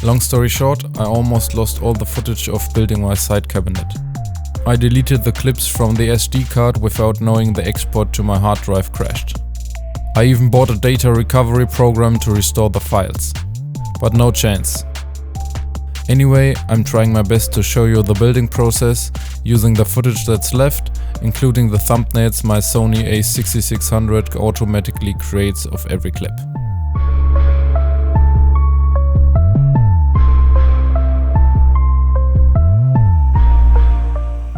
Long story short, I almost lost all the footage of building my side cabinet. I deleted the clips from the SD card without knowing the export to my hard drive crashed. I even bought a data recovery program to restore the files. But no chance. Anyway, I'm trying my best to show you the building process using the footage that's left, including the thumbnails my Sony A6600 automatically creates of every clip.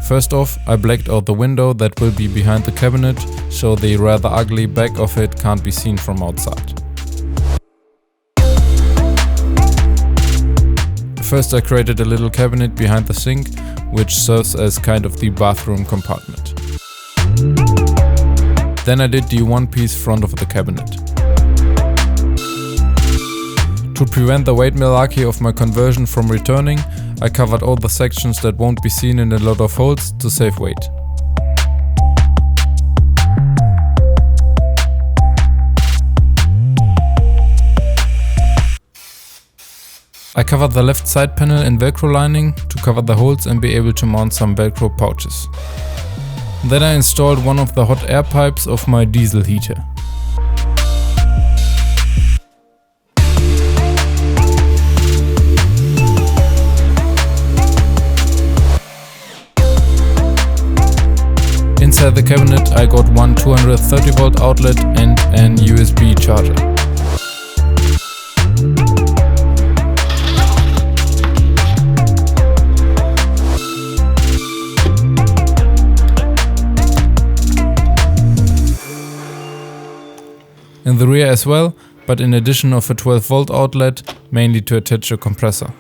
First off, I blacked out the window that will be behind the cabinet, so the rather ugly back of it can't be seen from outside. First I created a little cabinet behind the sink, which serves as kind of the bathroom compartment. Then I did the one-piece front of the cabinet. To prevent the weight malarkey of my conversion from returning, I covered all the sections that won't be seen in a lot of holes to save weight. I covered the left side panel in Velcro lining to cover the holes and be able to mount some Velcro pouches. Then I installed one of the hot air pipes of my diesel heater. Inside the cabinet I got one 230 volt outlet and an USB charger. In the rear as well, but in addition of a 12 volt outlet, mainly to attach a compressor.